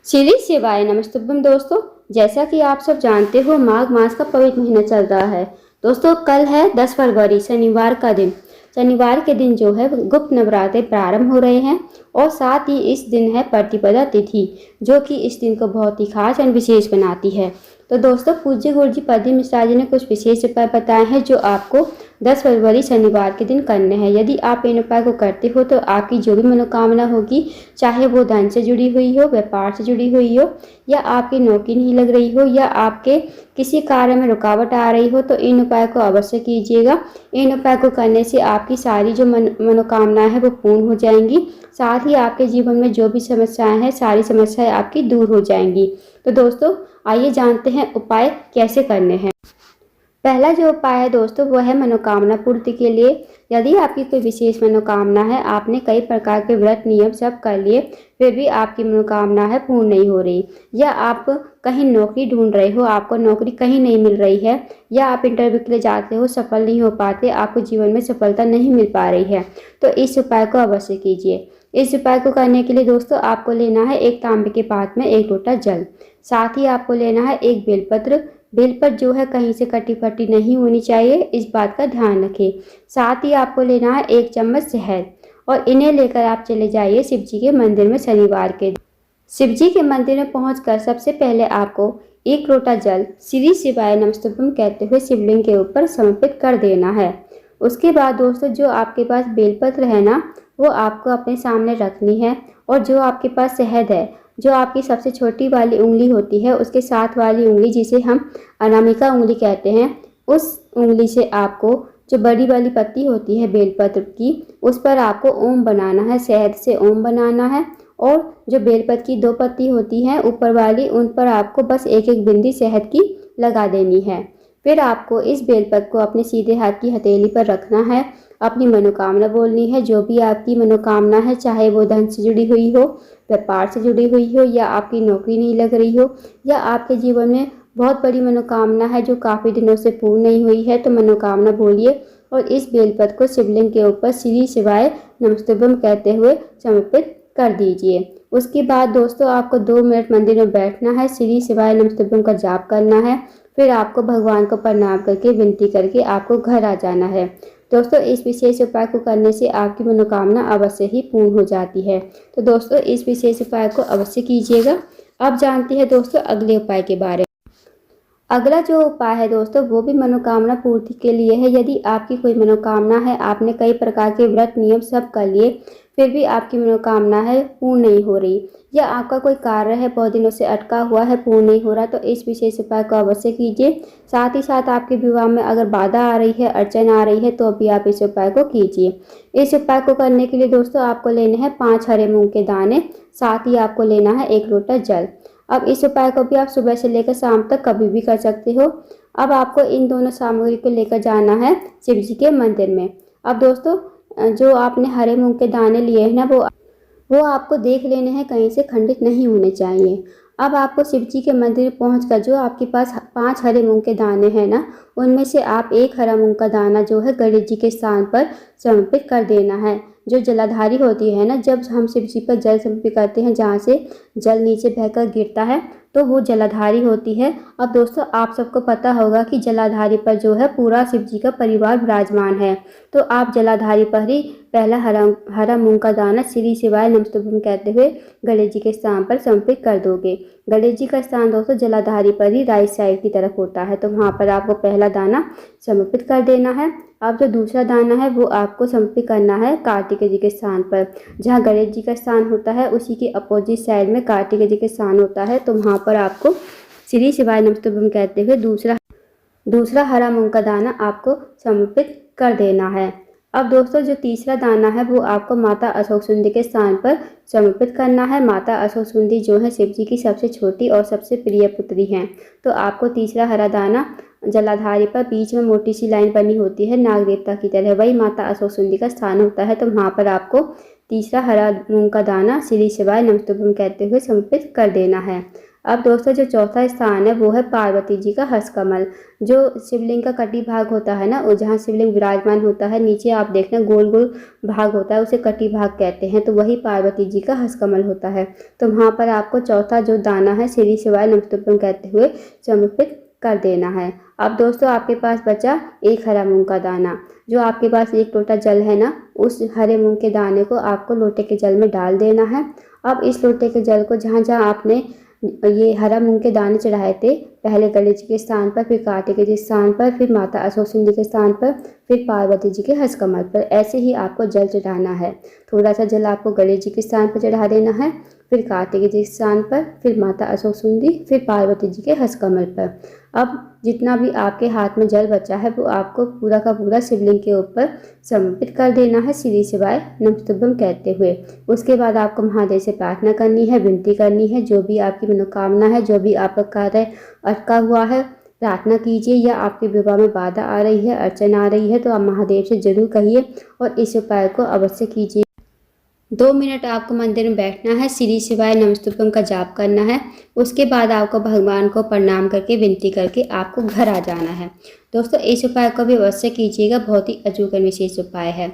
श्री शिवाय नमस्तुभ्यम दोस्तों। जैसा कि आप सब जानते हो, माघ मास का पवित्र महीना चल रहा है। दोस्तों, कल है 10 फरवरी, शनिवार का दिन। शनिवार के दिन जो है गुप्त नवरात्रे प्रारंभ हो रहे हैं और साथ ही इस दिन है प्रतिपदा तिथि, जो कि इस दिन को बहुत ही खास और विशेष बनाती है। तो दोस्तों, पूज्य गुरु जी पद्म मिश्रा जी ने कुछ विशेष उपाय बताए हैं जो आपको 10 फरवरी शनिवार के दिन करने हैं। यदि आप इन उपाय को करते हो तो आपकी जो भी मनोकामना होगी, चाहे वो धन से जुड़ी हुई हो, व्यापार से जुड़ी हुई हो, या आपकी नौकरी नहीं लग रही हो, या आपके किसी कार्य में रुकावट आ रही हो, तो इन उपाय को अवश्य कीजिएगा। इन उपाय को करने से आपकी सारी जो मनोकामनाएं हैं वो पूर्ण हो जाएंगी। साथ ही आपके जीवन में जो भी समस्याएं हैं, सारी समस्याएं आपकी दूर हो जाएंगी। तो दोस्तों, आइए जानते हैं उपाय कैसे करने हैं। पहला जो उपाय है दोस्तों, वो है मनोकामना पूर्ति के लिए। यदि आपकी कोई विशेष मनोकामना है, आपने कई प्रकार के व्रत नियम सब कर लिए, फिर भी आपकी मनोकामना है पूर्ण नहीं हो रही, या आप कहीं नौकरी ढूंढ रहे हो, आपको नौकरी कहीं नहीं मिल रही है, या आप इंटरव्यू के लिए जाते हो, सफल नहीं हो पाते, आपको जीवन में सफलता नहीं मिल पा रही है, तो इस उपाय को अवश्य कीजिए। इस उपाय को करने के लिए दोस्तों, आपको लेना है एक तांबे के पात्र में 1 लोटा जल। साथ ही आपको लेना है एक बेलपत्र। बेलपत्र जो है कहीं से कटी फटी नहीं होनी चाहिए, इस बात का ध्यान रखें। साथ ही आपको लेना है 1 चम्मच शहद, और इन्हें लेकर आप चले जाइए शिव जी के मंदिर में शनिवार के दिन। शिव जी के मंदिर में पहुंचकर सबसे पहले आपको 1 लोटा जल श्री शिवाय नमस्तुभ्यम कहते हुए शिवलिंग के ऊपर समर्पित कर देना है। उसके बाद दोस्तों, जो आपके पास बेलपत्र है ना, वो आपको अपने सामने रखनी है, और जो आपके पास शहद है, जो आपकी सबसे छोटी वाली उंगली होती है, उसके साथ वाली उंगली जिसे हम अनामिका उंगली कहते हैं, उस उंगली से आपको जो बड़ी वाली पत्ती होती है बेलपत्र की, उस पर आपको ओम बनाना है, शहद से ओम बनाना है। और जो बेलपत्र की 2 पत्ती होती हैं ऊपर वाली, उन पर आपको बस एक एक बिंदी शहद की लगा देनी है। फिर आपको इस बेलपत्र को अपने सीधे हाथ की हथेली पर रखना है, अपनी मनोकामना बोलनी है। जो भी आपकी मनोकामना है, चाहे वो धन से जुड़ी हुई हो, व्यापार से जुड़ी हुई हो, या आपकी नौकरी नहीं लग रही हो, या आपके जीवन में बहुत बड़ी मनोकामना है जो काफ़ी दिनों से पूर्ण नहीं हुई है, तो मनोकामना बोलिए और इस बेलपत्र को शिवलिंग के ऊपर श्री शिवाय नमस्तुभ्यम कहते हुए समर्पित कर दीजिए। उसके बाद दोस्तों, आपको 2 मिनट मंदिर में बैठना है, श्री शिवाय नमस्तुभ्यम का जाप करना है। फिर आपको भगवान को प्रणाम करके विनती करके आपको घर आ जाना है। दोस्तों, इस विशेष उपाय को करने से आपकी मनोकामना अवश्य ही पूर्ण हो जाती है। तो दोस्तों, इस विशेष उपाय को अवश्य कीजिएगा। अब जानते हैं दोस्तों अगले उपाय के बारे में। अगला जो उपाय है दोस्तों, वो भी मनोकामना पूर्ति के लिए है। यदि आपकी कोई मनोकामना है, आपने कई प्रकार के व्रत नियम सब कर लिए, फिर भी आपकी मनोकामना है पूर्ण नहीं हो रही, या आपका कोई कार्य है बहुत दिनों से अटका हुआ है, पूर्ण नहीं हो रहा, तो इस विशेष उपाय को अवश्य कीजिए। साथ ही साथ आपके विवाह में अगर बाधा आ रही है, अड़चन आ रही है, तो भी आप इस उपाय को कीजिए। इस उपाय को करने के लिए दोस्तों, आपको लेने हैं 5 हरे मूंग के दाने। साथ ही आपको लेना है 1 लोटा जल। अब इस उपाय को भी आप सुबह से लेकर शाम तक कभी भी कर सकते हो। अब आपको इन दोनों सामग्री को लेकर जाना है शिव जी के मंदिर में। अब दोस्तों, जो आपने हरे मूंग के दाने लिए हैं ना, वो आपको देख लेने हैं, कहीं से खंडित नहीं होने चाहिए। अब आपको शिव जी के मंदिर पहुंचकर जो आपके पास 5 हरे मूंग के दाने हैं ना, उनमें से आप 1 हरा मूंग का दाना जो है गणेश जी के स्थान पर समर्पित कर देना है। जो जलाधारी होती है ना, जब हम शिव जी पर जल समर्पित करते हैं, जहाँ से जल नीचे बहकर गिरता है, तो वो जलाधारी होती है। अब दोस्तों, आप सबको पता होगा कि जलाधारी पर जो है पूरा शिव जी का परिवार विराजमान है, तो आप जलाधारी पर ही पहला हरा मूंग का दाना श्री शिवाय नमस्तुभ्यम कहते हुए गणेश जी के स्थान पर समर्पित कर दोगे। गणेश जी का स्थान दोस्तों जलाधारी पर ही राइट साइड की तरफ होता है, तो वहाँ पर आपको पहला दाना समर्पित कर देना है। अब जो दूसरा दाना है, वो आपको समर्पित करना है कार्तिकेय जी के स्थान पर। जहाँ गणेश जी का स्थान होता है, उसी के अपोजिट साइड में कार्तिकेय जी के स्थान होता है, तो वहाँ पर आपको श्री शिवाय नमस्तुभ्यम कहते हुए दूसरा हरा मूंग का दाना आपको समर्पित कर देना है। अब दोस्तों, जो तीसरा दाना है, वो आपको माता अशोक सुंदी के स्थान पर समर्पित करना है। माता अशोक सुंदी जो है शिव जी की सबसे छोटी और सबसे प्रिय पुत्री हैं, तो आपको तीसरा हरा दाना जलाधारी पर बीच में मोटी सी लाइन बनी होती है नाग देवता की तरह, वही माता अशोक सुंदी का स्थान होता है, तो वहाँ पर आपको तीसरा हरा मूंग का दाना श्री शिवाय नमस्तुभ्यम कहते हुए समर्पित कर देना है। अब दोस्तों जो चौथा स्थान है वो है पार्वती जी का हस्तकमल। जो शिवलिंग का कटी भाग होता है ना, वो जहाँ शिवलिंग विराजमान होता है, नीचे आप देखना गोल गोल भाग होता है, उसे कटी भाग कहते हैं। तो वही पार्वती जी का हस्तकमल होता है। तो वहाँ पर आपको चौथा जो दाना है श्री शिवाय नमस्तुभ्यं कहते हुए समर्पित कर देना है। अब दोस्तों आपके पास बचा एक हरा मूंग का दाना। जो आपके पास एक लोटा जल है ना, उस हरे मूंग के दाने को आपको लोटे के जल में डाल देना है। अब इस लोटे के जल को जहाँ जहाँ आपने ये हरा मूंग के दाने चढ़ाए थे, पहले गणेश जी के स्थान पर, फिर कार्तिकेय जी के स्थान पर, फिर माता अशोक सुंदरी के स्थान पर, फिर पार्वती जी के हस्तकमल पर, ऐसे ही आपको जल चढ़ाना है। थोड़ा सा जल आपको गणेश जी के स्थान पर चढ़ा देना है, फिर कार्तिकेय जी के स्थान पर, फिर माता अशोक सुंदरी, फिर पार्वती जी के हस्तकमल पर। अब जितना भी आपके हाथ में जल बचा है वो आपको पूरा का पूरा शिवलिंग के ऊपर समर्पित कर देना है श्री शिवाय नमस्तुभ्यं कहते हुए। उसके बाद आपको महादेव से प्रार्थना करनी है, विनती करनी है। जो भी आपकी मनोकामना है, जो भी आपका कार्य अटका हुआ है, प्रार्थना कीजिए। या आपके विवाह में बाधा आ रही है, अड़चन आ रही है, तो आप महादेव से जरूर कहिए और इस उपाय को अवश्य कीजिए। 2 मिनट आपको मंदिर में बैठना है, श्री शिवाय नमस्तुभ्यं का जाप करना है। उसके बाद आपको भगवान को प्रणाम करके विनती करके आपको घर आ जाना है। दोस्तों इस उपाय को भी अवश्य कीजिएगा, बहुत ही अचूक और विशेष उपाय है।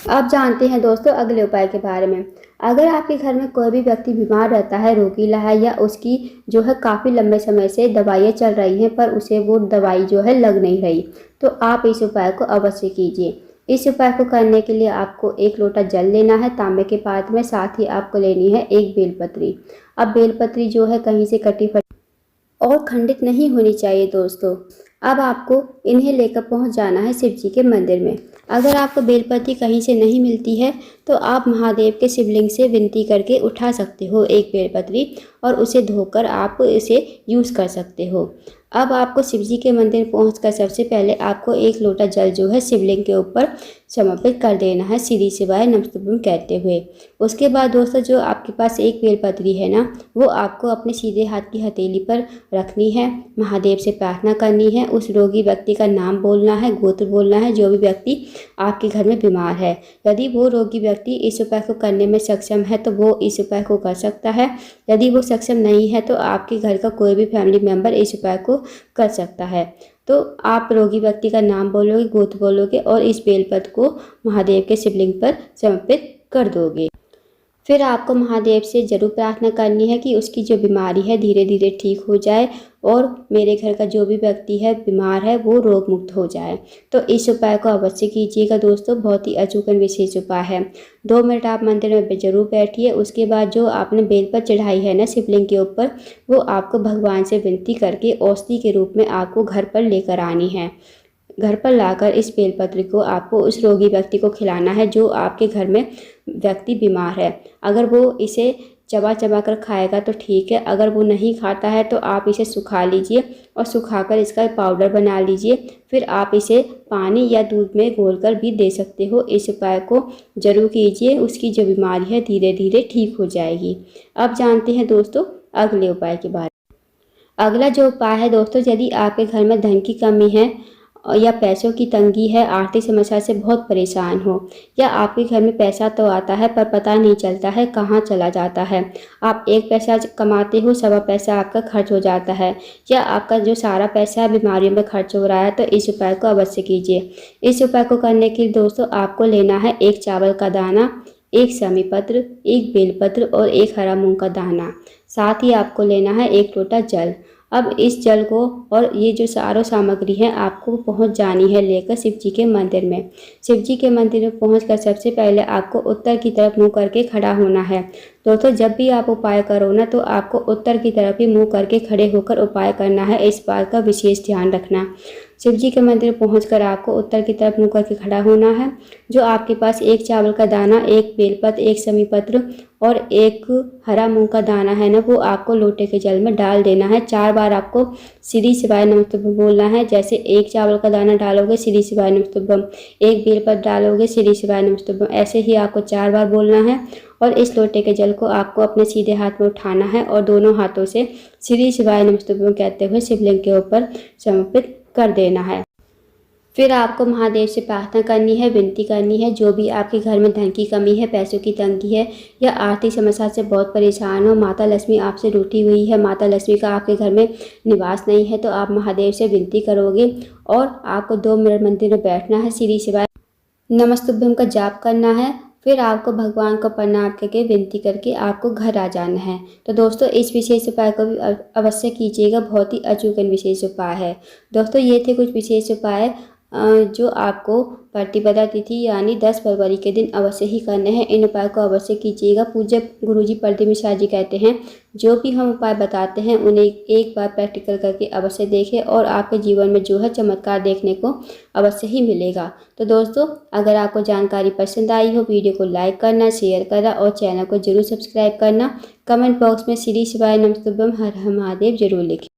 अब जानते हैं दोस्तों अगले उपाय के बारे में। अगर आपके घर में कोई भी व्यक्ति बीमार रहता है, रोगीला है, या उसकी जो है काफ़ी लंबे समय से दवाइयाँ चल रही हैं पर उसे वो दवाई जो है लग नहीं रही, तो आप इस उपाय को अवश्य कीजिए। इस उपाय को करने के लिए आपको एक लोटा जल लेना है तांबे के पात्र में, साथ ही आपको लेनी है एक बेलपत्री। अब बेलपत्री जो है कहीं से कटी फटी और खंडित नहीं होनी चाहिए दोस्तों। अब आपको इन्हें लेकर पहुंच जाना है शिव जी के मंदिर में। अगर आपको बेलपत्री कहीं से नहीं मिलती है तो आप महादेव के शिवलिंग से विनती करके उठा सकते हो एक बेलपत्री, और उसे धोकर आप इसे यूज़ कर सकते हो। अब आपको शिव जी के मंदिर पहुंचकर सबसे पहले आपको एक लोटा जल जो है शिवलिंग के ऊपर समर्पित कर देना है श्री शिवाय नमस्तुभ्यं कहते हुए। उसके बाद दोस्तों जो आपके पास एक बेलपत्री है ना, वो आपको अपने सीधे हाथ की हथेली पर रखनी है, महादेव से प्रार्थना करनी है, उस रोगी व्यक्ति का नाम बोलना है, गोत्र बोलना है, जो भी व्यक्ति आपके घर में बीमार है। यदि वो रोगी व्यक्ति इस उपाय को करने में सक्षम है तो वो इस उपाय को कर सकता है। यदि वो सक्षम नहीं है तो आपके घर का कोई भी फैमिली मेम्बर इस उपाय को कर सकता है। तो आप रोगी व्यक्ति का नाम बोलोगे, गोत्र बोलोगे और इस बेलपत्र को महादेव के शिवलिंग पर समर्पित कर दोगे। फिर आपको महादेव से जरूर प्रार्थना करनी है कि उसकी जो बीमारी है धीरे धीरे ठीक हो जाए और मेरे घर का जो भी व्यक्ति है बीमार है वो रोग मुक्त हो जाए। तो इस उपाय को अवश्य कीजिएगा दोस्तों, बहुत ही अचूक विशेष उपाय है। 2 मिनट आप मंदिर में जरूर बैठिए। उसके बाद जो आपने बेलपत्र चढ़ाई है ना शिवलिंग के ऊपर, वो आपको भगवान से विनती करके औषधि के रूप में आपको घर पर लेकर आनी है। घर पर लाकर इस बेलपत्र को आपको उस रोगी व्यक्ति को खिलाना है जो आपके घर में व्यक्ति बीमार है। अगर वो इसे चबा चबा कर खाएगा तो ठीक है, अगर वो नहीं खाता है तो आप इसे सुखा लीजिए और सुखाकर इसका पाउडर बना लीजिए। फिर आप इसे पानी या दूध में घोलकर भी दे सकते हो। इस उपाय को जरूर कीजिए, उसकी जो बीमारी है धीरे धीरे ठीक हो जाएगी। अब जानते हैं दोस्तों अगले उपाय के बारे में। अगला जो उपाय है दोस्तों, यदि आपके घर में धन की कमी है या पैसों की तंगी है, आर्थिक समस्या से बहुत परेशान हो, या आपके घर में पैसा तो आता है पर पता नहीं चलता है कहाँ चला जाता है, आप एक पैसा कमाते हो सवा पैसा आपका खर्च हो जाता है, या आपका जो सारा पैसा है बीमारियों में खर्च हो रहा है, तो इस उपाय को अवश्य कीजिए। इस उपाय को करने के लिए दोस्तों आपको लेना है एक चावल का दाना, एक शमी पत्र, एक बेलपत्र और एक हरा मूंग का दाना। साथ ही आपको लेना है एक लोटा जल। अब इस जल को और ये जो सारों सामग्री है आपको पहुंच जानी है लेकर शिव जी के मंदिर में। शिव जी के मंदिर में पहुंचकर सबसे पहले आपको उत्तर की तरफ मुंह करके खड़ा होना है। दोस्तों जब भी आप उपाय करो ना तो आपको उत्तर की तरफ ही मुंह करके खड़े होकर उपाय करना है, इस बात का विशेष ध्यान रखना। शिव जी के मंदिर पहुंचकर आपको उत्तर की तरफ मुंह करके खड़ा होना है। जो आपके पास एक चावल का दाना, एक बेलपत्र, एक शमी पत्र और एक हरा मूंग का दाना है ना, वो आपको लोटे के जल में डाल देना है। 4 बार आपको श्री शिवाय नमस्तुभ्यं बोलना है। जैसे एक चावल का दाना डालोगे श्री शिवाय नमस्तुभ्यं, एक बेलपत्र डालोगे श्री शिवाय नमस्तुभ्यं, ऐसे ही आपको 4 बार बोलना है। और इस लोटे के जल को आपको अपने सीधे हाथ में उठाना है और दोनों हाथों से श्री शिवाय नमस्तुभ्यं कहते हुए शिवलिंग के ऊपर समर्पित कर देना है। फिर आपको महादेव से प्रार्थना करनी है, विनती करनी है, जो भी आपके घर में धन की कमी है, पैसों की तंगी है या आर्थिक समस्या से बहुत परेशान हो, माता लक्ष्मी आपसे रूठी हुई है, माता लक्ष्मी का आपके घर में निवास नहीं है, तो आप महादेव से विनती करोगे और आपको 2 मिनट मंदिर में बैठना है, श्री शिवाय नमस्तुभ्यम का जाप करना है। फिर आपको भगवान को प्रणाम करके विनती करके आपको घर आ जाना है। तो दोस्तों इस विशेष उपाय को भी अवश्य कीजिएगा, बहुत ही अचूक विशेष उपाय है। दोस्तों ये थे कुछ विशेष उपाय जो आपको प्रतिपदा तिथि यानी 10 फरवरी के दिन अवश्य ही करने हैं। इन उपाय को अवश्य कीजिएगा। पूज्य गुरुजी प्रदीप मिश्रा जी कहते हैं जो भी हम उपाय बताते हैं उन्हें एक बार प्रैक्टिकल करके अवश्य देखें और आपके जीवन में जो है चमत्कार देखने को अवश्य ही मिलेगा। तो दोस्तों अगर आपको जानकारी पसंद आई हो, वीडियो को लाइक करना, शेयर करना और चैनल को जरूर सब्सक्राइब करना। कमेंट बॉक्स में श्री शिवाय नमस्तुभ्यम हर हर महादेव जरूर लिखें।